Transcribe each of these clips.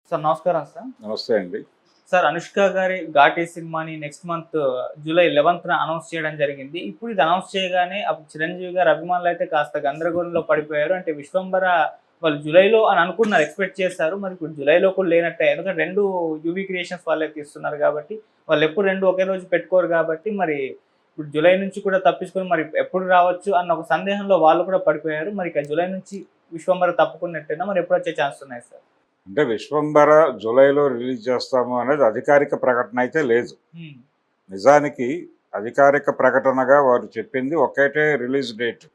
Sir నమస్కారం sir. నమస్తే అండి. సార్ 'అనుష్క' గారి 'ఘాటి' సినిమాని నెక్స్ట్ మంత్ జూలై 11న అనౌన్స్ చేయడం జరిగింది. ఇప్పుడు ఇది అనౌన్స్ చేయగానే అప్పుడు చిరంజీవి గారి అభిమానులైతే కాస్త గందరగోళంలో పడిపోయారు. అంటే 'విశ్వంబర' వాళ్ళు జూలైలో అని అనుకున్నారు, ఎక్స్‌పెక్ట్ చేశారు. మరి ఇప్పుడు జూలైలో కూడా లేనట్టే. ఎందుకంటే 2 యూవీ క్రియేషన్స్ వాళ్ళే తీస్తున్నారు కాబట్టి, వాళ్ళెప్పుడు 2 ఒకే రోజు పెట్టుకోరు కాబట్టి, మరి ఇప్పుడు జూలై నుంచి కూడా తప్పించుకొని మరి ఎప్పుడు రావచ్చు అన్న ఒక సందేహంలో వాళ్ళు కూడా పడిపోయారు. మరి ఇక జూలై నుంచి 'విశ్వంబర' తప్పుకున్నట్టేనా? మరి ఎప్పుడొచ్చే ఛాన్స్ ఉన్నాయి సార్? అంటే 'విశ్వంబర' జూలైలో రిలీజ్ చేస్తాము అనేది అధికారిక ప్రకటన అయితే లేదు. నిజానికి అధికారిక ప్రకటనగా వారు చెప్పింది ఒకటే రిలీజ్ డేట్.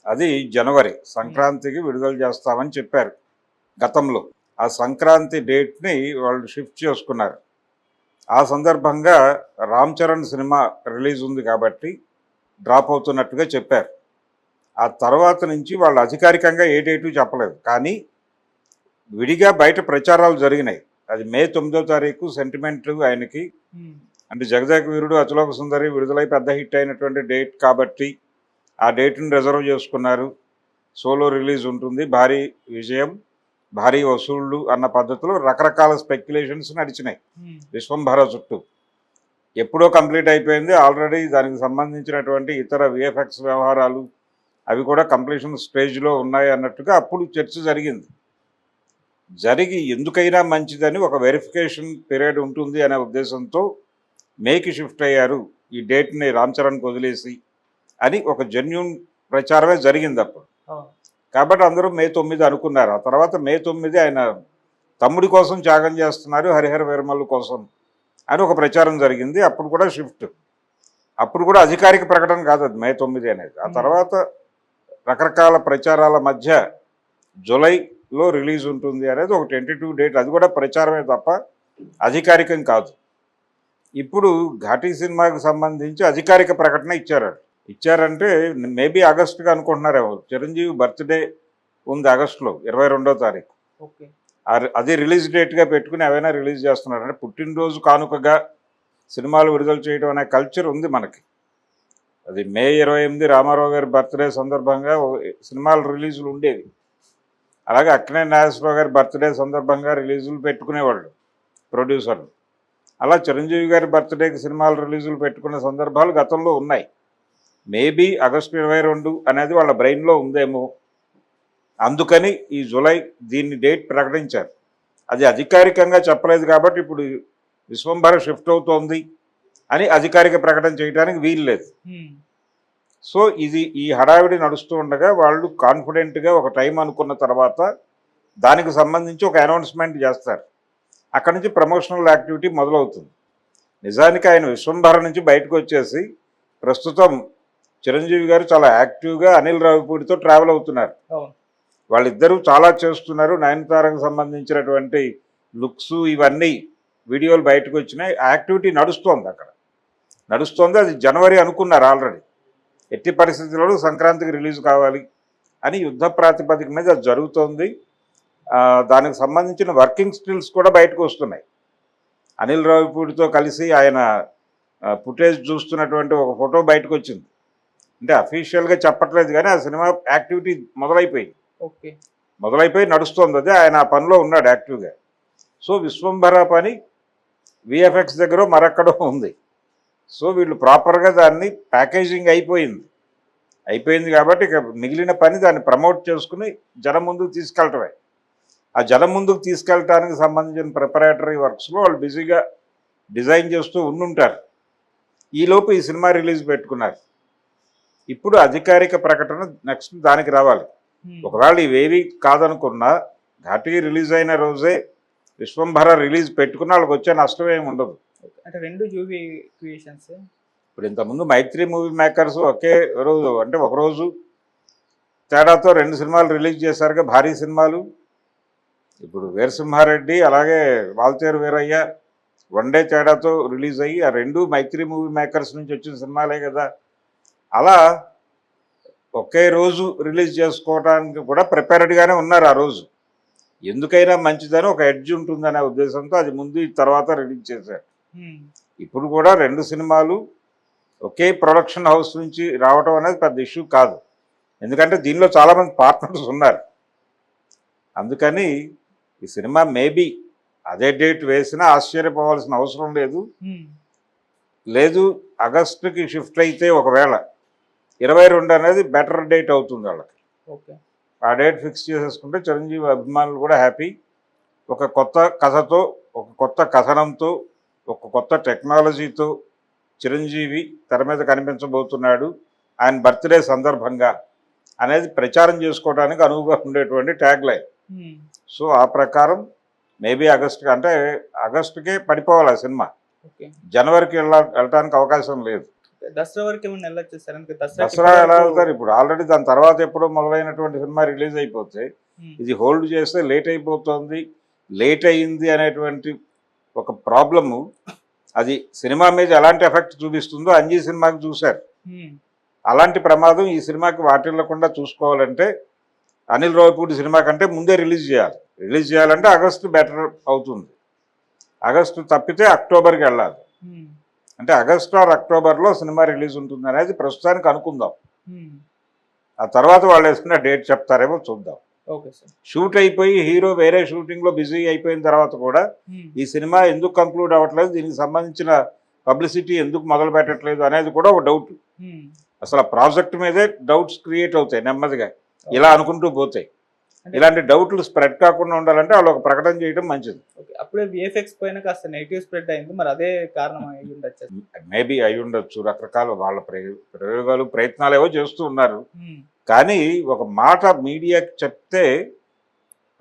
అది జనవరి సంక్రాంతికి విడుదల చేస్తామని చెప్పారు గతంలో. ఆ సంక్రాంతి డేట్ని వాళ్ళు షిఫ్ట్ చేసుకున్నారు. ఆ సందర్భంగా రామ్ చరణ్ సినిమా రిలీజ్ ఉంది కాబట్టి డ్రాప్ అవుతున్నట్టుగా చెప్పారు. ఆ తర్వాత నుంచి వాళ్ళు అధికారికంగా ఏ డేటు చెప్పలేదు. కానీ విడిగా బయట ప్రచారాలు జరిగినాయి. అది మే 9వ తారీఖు సెంటిమెంట్ ఆయనకి, అంటే 'జగదేక వీరుడు అతిలోక సుందరి' విడుదలై పెద్ద హిట్ అయినటువంటి డేట్ కాబట్టి ఆ డేట్ని రిజర్వ్ చేసుకున్నారు. సోలో రిలీజ్ ఉంటుంది, భారీ విజయం, భారీ వసూళ్ళు అన్న పద్ధతిలో రకరకాల స్పెక్యులేషన్స్ నడిచినాయి 'విశ్వంబర' చుట్టూ. ఎప్పుడో కంప్లీట్ అయిపోయింది ఆల్రెడీ. దానికి సంబంధించినటువంటి ఇతర విఎఫ్ఎక్స్ వ్యవహారాలు అవి కూడా కంప్లీషన్ స్టేజ్లో ఉన్నాయి అన్నట్టుగా అప్పుడు చర్చ జరిగి ఎందుకైనా మంచిదని ఒక వెరిఫికేషన్ పీరియడ్ ఉంటుంది అనే ఉద్దేశంతో మేకి షిఫ్ట్ అయ్యారు, ఈ డేట్ని రామ్ చరణ్కి వదిలేసి అని ఒక జెన్యూన్ ప్రచారమే జరిగింది అప్పుడు. కాబట్టి అందరూ మే 9 అనుకున్నారు. ఆ తర్వాత మే 9 ఆయన తమ్ముడి కోసం త్యాగం చేస్తున్నారు, హరిహర వీరమల్లు కోసం అని ఒక ప్రచారం జరిగింది. అప్పుడు కూడా షిఫ్ట్, అప్పుడు కూడా అధికారిక ప్రకటన కాదు అది మే 9 అనేది. ఆ తర్వాత రకరకాల ప్రచారాల మధ్య జూలైలో రిలీజ్ ఉంటుంది అనేది ఒక టెంటేటివ్ డేట్, అది కూడా ప్రచారమే తప్ప అధికారికం కాదు. ఇప్పుడు 'ఘాటి' సినిమాకి సంబంధించి అధికారిక ప్రకటన ఇచ్చారంటే మేబీ ఆగస్టుగా అనుకుంటున్నారేమో. చిరంజీవి బర్త్డే ఉంది ఆగస్టులో 22వ తారీఖు. అది రిలీజ్ డేట్గా పెట్టుకుని ఏవైనా రిలీజ్ చేస్తున్నారంటే పుట్టినరోజు కానుకగా సినిమాలు విడుదల చేయడం అనే కల్చర్ ఉంది మనకి. అది మే 28 రామారావు గారి బర్త్డే సందర్భంగా సినిమాల రిలీజులు ఉండేవి. అలాగే అక్కినేని నాగేశ్వరరావు గారి బర్త్డే సందర్భంగా రిలీజులు పెట్టుకునేవాళ్ళు ప్రొడ్యూసర్లు. అలా చిరంజీవి గారి బర్త్డేకి సినిమాలు రిలీజులు పెట్టుకునే సందర్భాలు గతంలో ఉన్నాయి. మేబీ ఆగస్టు 22 అనేది వాళ్ళ బ్రెయిన్లో ఉందేమో, అందుకని ఈ జూలై దీన్ని డేట్ ప్రకటించారు. అది అధికారికంగా చెప్పలేదు కాబట్టి ఇప్పుడు 'విశ్వంబర' షిఫ్ట్ అవుతోంది అని అధికారిక ప్రకటన చేయడానికి వీలు లేదు. సో ఈ హడావిడి నడుస్తూ ఉండగా వాళ్ళు కాన్ఫిడెంట్గా ఒక టైం అనుకున్న తర్వాత దానికి సంబంధించి ఒక అనౌన్స్మెంట్ చేస్తారు. అక్కడి నుంచి ప్రమోషనల్ యాక్టివిటీ మొదలవుతుంది. నిజానికి ఆయన 'విశ్వంబర' నుంచి బయటకు వచ్చేసి ప్రస్తుతం చిరంజీవి గారు చాలా యాక్టివ్గా అనిల్ రావిపూడితో ట్రావెల్ అవుతున్నారు. వాళ్ళిద్దరూ చాలా చేస్తున్నారు. నయనతారకు సంబంధించినటువంటి లుక్స్ ఇవన్నీ వీడియోలు బయటకు వచ్చినాయి. యాక్టివిటీ నడుస్తోంది, అక్కడ నడుస్తోంది. అది జనవరి అనుకున్నారు ఆల్రెడీ. ఎట్టి పరిస్థితుల్లో సంక్రాంతికి రిలీజ్ కావాలి అని యుద్ధ ప్రాతిపదిక మీద అది జరుగుతోంది. దానికి సంబంధించిన వర్కింగ్ స్టిల్స్ కూడా బయటకు వస్తున్నాయి. అనిల్ రావిపూడితో కలిసి ఆయన ఫుటేజ్ చూస్తున్నటువంటి ఒక ఫోటో బయటకు వచ్చింది. అంటే అఫీషియల్గా చెప్పట్లేదు కానీ ఆ సినిమా యాక్టివిటీ మొదలైపోయి నడుస్తోంది. అదే ఆయన ఆ పనిలో ఉన్నాడు యాక్టివ్గా. సో 'విశ్వంబర' పని విఎఫ్ఎక్స్ దగ్గర మరెక్కడో ఉంది. సో వీళ్ళు ప్రాపర్గా దాన్ని ప్యాకేజింగ్ అయిపోయింది కాబట్టి ఇక మిగిలిన పని దాన్ని ప్రమోట్ చేసుకుని జనం ముందుకు తీసుకెళ్ళటమే. ఆ జనం ముందుకు తీసుకెళ్ళటానికి సంబంధించిన ప్రిపరేటరీ వర్క్స్లో వాళ్ళు బిజీగా డిజైన్ చేస్తూ ఉండుంటారు. ఈలోపు ఈ సినిమా రిలీజ్ పెట్టుకున్నారు. ఇప్పుడు అధికారిక ప్రకటన నెక్స్ట్ దానికి రావాలి. ఒకవేళ ఇవేవి కాదనుకున్నా 'ఘాటి' రిలీజ్ అయిన రోజే 'విశ్వంబర' రిలీజ్ పెట్టుకున్న వాళ్ళకి వచ్చే నష్టం ఏమి ఉండదు. అంటే 2 యూవీ క్రియేషన్స్. ఇప్పుడు ఇంతకుముందు మైత్రి మూవీ మేకర్స్ ఒకే రోజు, అంటే ఒకరోజు తేడాతో 2 సినిమాలు రిలీజ్ చేశారుగా, భారీ సినిమాలు. ఇప్పుడు వీరసింహారెడ్డి అలాగే వాల్తేరు వీరయ్య వన్ డే తేడాతో రిలీజ్ అయ్యి ఆ 2 మైత్రి మూవీ మేకర్స్ నుంచి వచ్చిన సినిమాలే కదా. అలా ఒకే రోజు రిలీజ్ చేసుకోవడానికి కూడా ప్రిపేర్డ్గానే ఉన్నారు. ఆ రోజు ఎందుకైనా మంచిదని ఒక ఎడ్జ్ ఉంటుందనే ఉద్దేశంతో అది ముందు తర్వాత రిలీజ్ చేశారు. ఇప్పుడు కూడా 2 సినిమాలు ఒకే ప్రొడక్షన్ హౌస్ నుంచి రావడం అనేది పెద్ద ఇష్యూ కాదు. ఎందుకంటే దీనిలో చాలామంది పార్ట్నర్స్ ఉన్నారు. అందుకని ఈ సినిమా మేబీ అదే డేట్ వేసినా ఆశ్చర్యపోవాల్సిన అవసరం లేదు. లేదు ఆగస్టుకి షిఫ్ట్ అయితే ఒకవేళ 22 అనేది బెటర్ డేట్ అవుతుంది వాళ్ళకి. ఓకే. ఆ డేట్ ఫిక్స్ చేసేసుకుంటే చిరంజీవి అభిమానులు కూడా హ్యాపీ. ఒక కొత్త కథతో, ఒక కొత్త కథనంతో, ఒక కొత్త టెక్నాలజీతో చిరంజీవి తెర మీద కనిపించబోతున్నాడు ఆయన బర్త్డే సందర్భంగా అనేది ప్రచారం చేసుకోవడానికి అనువుగా ఉండేటువంటి ట్యాగ్ లైన్. సో ఆ ప్రకారం మేబీ ఆగస్టుకి, అంటే ఆగస్టుకే పడిపోవాలి ఆ సినిమా. ఓకే. జనవరికి వెళ్ళటానికి అవకాశం లేదు. దసరా వరకు ఏమైనా వెళ్ళొచ్చు సార్? దసరా ఎలా వెళ్తారు? ఇప్పుడు ఆల్రెడీ దాని తర్వాత ఎప్పుడో మొదలైనటువంటి సినిమా రిలీజ్ అయిపోతే ఇది హోల్డ్ చేస్తే లేట్ అయిపోతుంది, లేట్ అయ్యింది అనేటువంటి ఒక ప్రాబ్లము అది సినిమా మీద ఎలాంటి ఎఫెక్ట్ చూపిస్తుందో అంజీ సినిమాకి చూశారు. అలాంటి ప్రమాదం ఈ సినిమాకి వాటిల్లకుండా చూసుకోవాలంటే అనిల్ రావిపూడి సినిమా కంటే ముందే రిలీజ్ చేయాలి. రిలీజ్ చేయాలంటే ఆగస్టు బెటర్ అవుతుంది. ఆగస్టు తప్పితే అక్టోబర్కి వెళ్ళాలి. అంటే ఆగస్టు ఆర్ అక్టోబర్లో సినిమా రిలీజ్ ఉంటుంది అనేది ప్రస్తుతానికి అనుకుందాం. ఆ తర్వాత వాళ్ళు వేసుకున్న డేట్ చెప్తారేమో చూద్దాం. Okay sir. షూట్ అయిపోయి హీరో వేరే షూటింగ్లో బిజీ అయిపోయిన తర్వాత కూడా ఈ సినిమా ఎందుకు కంక్లూడ్ అవ్వట్లేదు, దీనికి సంబంధించిన పబ్లిసిటీ ఎందుకు మొదలు పెట్టట్లేదు అనేది కూడా ఒక డౌట్. అసలు ఆ ప్రాజెక్ట్ మీదే డౌట్స్ క్రియేట్ అవుతాయి నెమ్మదిగా, ఇలా అనుకుంటూ పోతాయి. ఇలాంటి డౌట్లు స్ప్రెడ్ కాకుండా ఉండాలంటే వాళ్ళు ఒక ప్రకటన చేయడం మంచిది. అప్పుడే విఎఫ్ఎక్స్ పైన కాస్త నెగిటివ్ స్ప్రెడ్ అయింది, మరి అదే కారణం అయి ఉండొచ్చు. మేబీ అయి ఉండొచ్చు. రకరకాల వాళ్ళ ప్రయోగాలు ప్రయత్నాలు ఏవో చేస్తూ ఉన్నారు. కానీ ఒక మాట మీడియాకి చెప్తే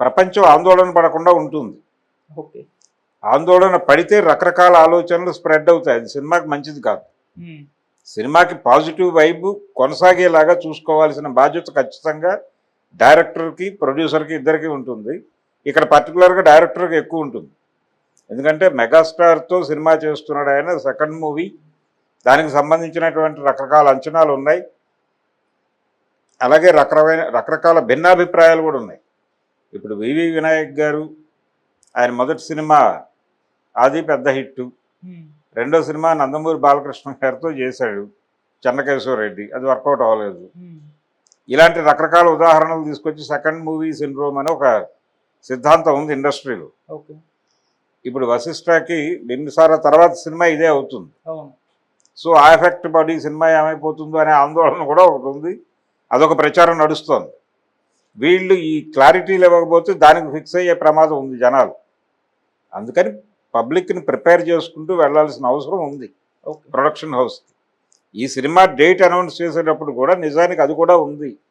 ప్రపంచం ఆందోళన పడకుండా ఉంటుంది. ఓకే. ఆందోళన పడితే రకరకాల ఆలోచనలు స్ప్రెడ్ అవుతాయి. అది సినిమాకి మంచిది కాదు. సినిమాకి పాజిటివ్ వైబ్ కొనసాగేలాగా చూసుకోవాల్సిన బాధ్యత ఖచ్చితంగా డైరెక్టర్కి, ప్రొడ్యూసర్కి ఇద్దరికి ఉంటుంది. ఇక్కడ పర్టికులర్గా డైరెక్టర్కి ఎక్కువ ఉంటుంది. ఎందుకంటే మెగాస్టార్తో సినిమా చేస్తున్నాడు ఆయన, సెకండ్ మూవీ, దానికి సంబంధించినటువంటి రకరకాల అంచనాలు ఉన్నాయి. అలాగే రకరకాల భిన్నాభిప్రాయాలు కూడా ఉన్నాయి. ఇప్పుడు వివి వినాయక్ గారు ఆయన మొదటి సినిమా అది పెద్ద హిట్, రెండో సినిమా నందమూరి బాలకృష్ణ గారితో చేశాడు చెన్నకేశవరెడ్డి, అది వర్కౌట్ అవ్వలేదు. ఇలాంటి రకరకాల ఉదాహరణలు తీసుకొచ్చి సెకండ్ మూవీ సిండ్రోమ్ అని ఒక సిద్ధాంతం ఉంది ఇండస్ట్రీలో. ఇప్పుడు వశిష్ఠకి బింబిసార తర్వాత సినిమా ఇదే అవుతుంది. సో ఆ ఎఫెక్ట్ పడి సినిమా ఏమైపోతుందో అనే ఆందోళన కూడా ఒకటి ఉంది. అదొక ప్రచారం నడుస్తోంది. వీళ్ళు ఈ క్లారిటీలు ఇవ్వకపోతే దానికి ఫిక్స్ అయ్యే ప్రమాదం ఉంది జనాలు. అందుకని పబ్లిక్ని ప్రిపేర్ చేసుకుంటూ వెళ్లాల్సిన అవసరం ఉంది ప్రొడక్షన్ హౌస్కి. ఈ సినిమా డేట్ అనౌన్స్ చేసేటప్పుడు కూడా నిజానికి అది కూడా ఉంది.